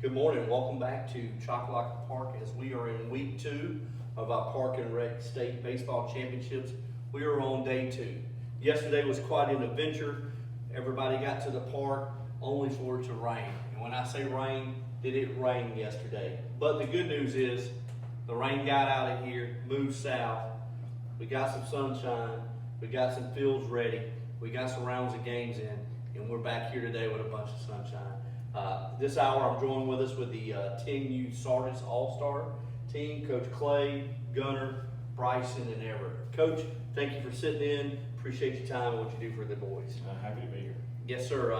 Good morning. Welcome back to Chocolate Park as we are in week 2 of our Park and Rec State Baseball Championships. We are on day 2. Yesterday was quite an adventure. Everybody got to the park only for it to rain. And when I say rain, did it rain yesterday? But the good news is the rain got out of here, moved south. We got some sunshine. We got some fields ready. We got some rounds of games in. And we're back here today with a bunch of sunshine. This hour, I'm joined with us with the 10U Sardis All-Star team, Coach Clay, Gunner, Bryson, and Everett. Coach, thank you for sitting in. Appreciate your time and what you do for the boys. Happy to be here. Yes, sir.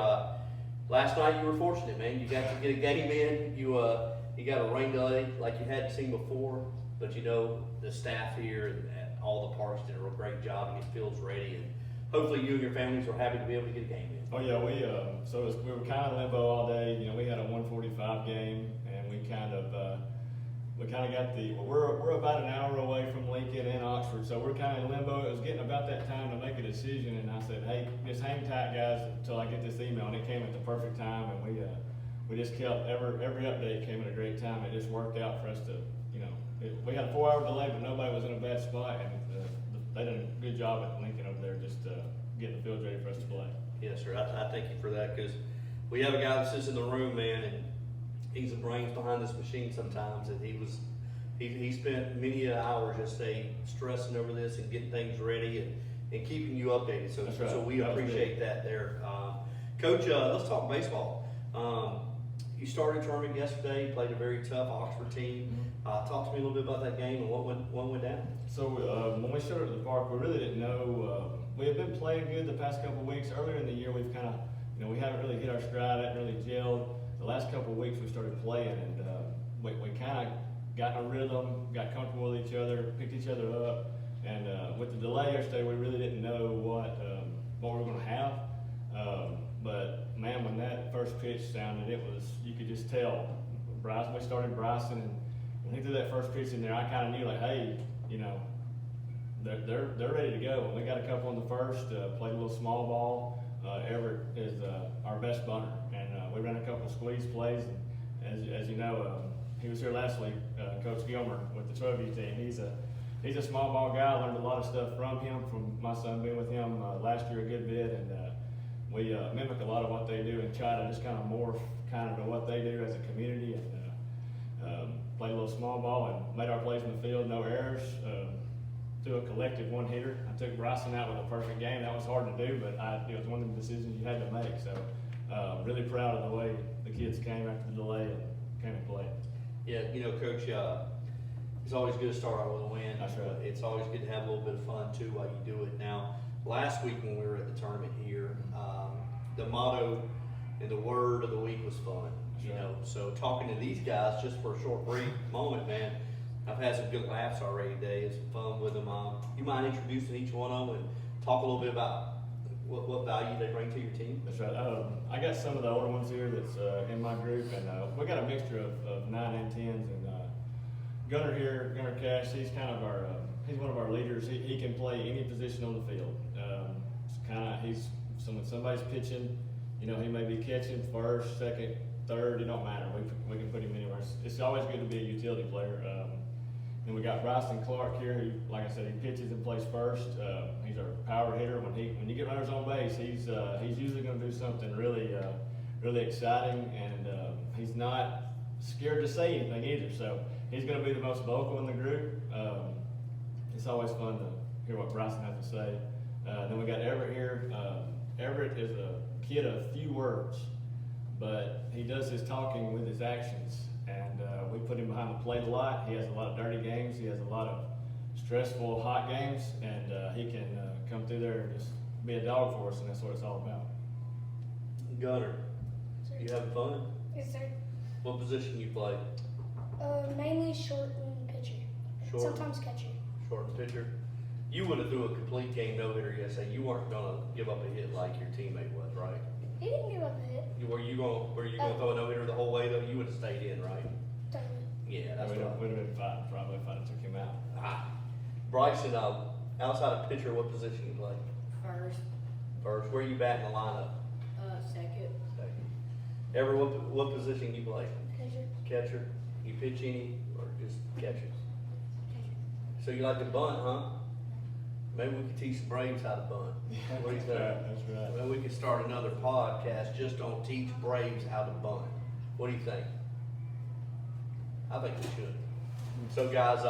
Last night you were fortunate, man. You got to get a game in. You got a rain delay like you hadn't seen before, but you know the staff here and all the parks did a real great job and get fields ready. And hopefully you and your families are happy to be able to get a game in. Oh yeah, we were kind of limbo all day. You know, we had a 1:45 game, and we kind of got we're about an hour away from Lincoln and Oxford, so we're kind of in limbo. It was getting about that time to make a decision, and I said, hey, just hang tight, guys, until I get this email. And it came at the perfect time, and we just kept every update came at a great time. It just worked out for us to, we had a 4-hour delay, but nobody was in a bad spot, and they did a good job at Lincoln over there, just getting the field ready for us to play. Yes, sir. I thank you for that because we have a guy that sits in the room, man, and he's the brains behind this machine sometimes. And he spent many hours just stressing over this and getting things ready and keeping you updated. So, right. So we appreciate that there. Coach, let's talk baseball. You started a tournament yesterday, played a very tough Oxford team. Talk to me a little bit about that game and what went down. So when we showed up at the park, we really didn't know. We had been playing good the past couple of weeks. Earlier in the year, we've kind of, we haven't really hit our stride, haven't really gelled. The last couple of weeks, we started playing, and we kind of got in a rhythm, got comfortable with each other, picked each other up. And with the delay yesterday, we really didn't know what we were going to have. But man, when that first pitch sounded, you could just tell. We started Bryson, and when he threw that first pitch in there, I kind of knew, like, hey, they're ready to go. And we got a couple in the first, played a little small ball. Everett is our best bunter, and we ran a couple squeeze plays. And as you know, he was here last week, Coach Gilmer with the trophy team. He's a small ball guy. I learned a lot of stuff from him, from my son being with him last year a good bit, and we mimic a lot of what they do and try to just kind of morph kind of to what they do as a community, and played a little small ball and made our plays in the field, no errors. Threw a collective one-hitter. I took Bryson out with a perfect game. That was hard to do, but it was one of the decisions you had to make. So really proud of the way the kids came after the delay and came and played. Yeah, Coach, it's always good to start out with a win. That's right. It's always good to have a little bit of fun, too, while you do it. Now, last week when we were at the tournament here, the motto and the word of the week was fun. So talking to these guys just for a short brief moment, man, I've had some good laughs already today. It's fun with them. You mind introducing each one of them and talk a little bit about what value they bring to your team? That's right. I got some of the older ones here that's in my group, and we got a mixture of 9 and 10s. And Gunner here, Gunner Cash, he's kind of he's one of our leaders. He can play any position on the field. When somebody's pitching, he may be catching first, second, third. It don't matter. We can put him anywhere. It's always good to be a utility player. And we got Bryson Clark here, who, like I said, he pitches and plays first. He's our power hitter. When you get runners on base, he's usually going to do something really exciting, and he's not scared to say anything either. So he's going to be the most vocal in the group. It's always fun to hear what Bryson has to say. Then we got Everett here. Everett is a kid of few words, but he does his talking with his actions. And we put him behind the plate a lot. He has a lot of dirty games. He has a lot of stressful, hot games. And he can come through there and just be a dog for us, and that's what it's all about. Gunner, you having fun? Yes, sir. What position you play? Mainly short and pitcher. Short? Sometimes catcher. Short and pitcher. You would have threw a complete game no-hitter yesterday. You weren't going to give up a hit like your teammate was, right? He didn't give up a hit. Were you going to throw a no-hitter the whole way, though? You would have stayed in, right? Totally. Yeah, that's We'd right. have been fighting probably if I'd have took him out. Bryson, outside of pitcher, what position you play? First, First. Where you bat in the lineup? second. Second. Everett, what position you play? Catcher. Catcher? You pitch any or just catcher? So you like to bunt, huh? Maybe we could teach the Braves how to bunt. What do you think? That's right. Maybe we could start another podcast just on teach Braves how to bunt. What do you think? I think we should. So guys,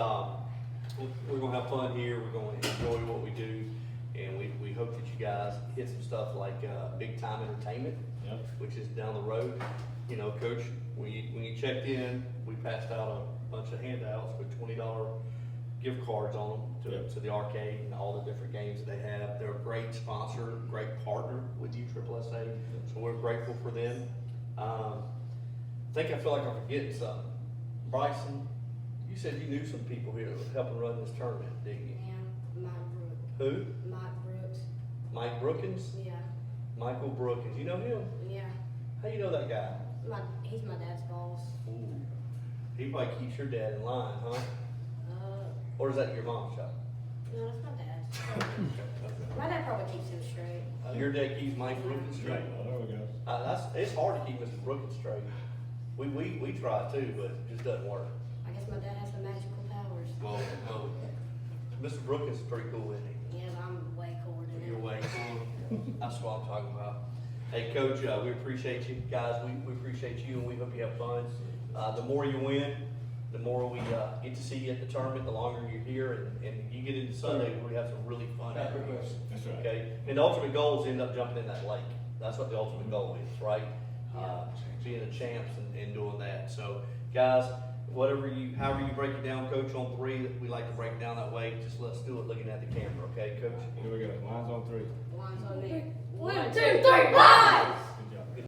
we're gonna have fun here. We're gonna enjoy what we do, and we hope that you guys hit some stuff like big time entertainment, Yep. which is down the road. You know, Coach, when you checked in, we passed out a bunch of handouts with $20 gift cards on them Yep. to the arcade and all the different games that they have. They're a great sponsor, great partner with you, SSSA, so we're grateful for them. I feel like I'm forgetting something. Bryson, you said you knew some people here that were helping run this tournament, didn't you? Yeah, Mike Brooks. Who? Mike Brooks. Mike Brookins? Yeah, Michael Brookins. You know him? yeah. How you know that guy? He's my dad's boss. Ooh. He probably keeps your dad in line, huh? Uh, Or is that your mom's shop? no, that's my dad's. My dad probably keeps him straight. Your dad keeps Mike Brookins straight? Well, there we go. It's hard to keep Mr. Brookins straight. We try too, but it just doesn't work. I guess my dad has some magical powers. Well, Mr. Brookins is pretty cool, isn't he? Yeah, I'm way cooler than Your him. way. That's what I'm talking about. Hey, Coach, we appreciate you guys. We appreciate you, and we hope you have fun. The more you win, the more we get to see you at the tournament. The longer you're here, and you get into Sunday, we have some really fun. That's right. Okay, and the ultimate goal is to end up jumping in that lake. That's what the ultimate goal is, right? Being the champs and doing that. So, guys, however you break it down, Coach, on 3, we like to break it down that way. Just let's do it looking at the camera, okay, Coach? Here we go. Lines on 3. Lines on me. 1, 1, 2, 2, 3, 3, rise!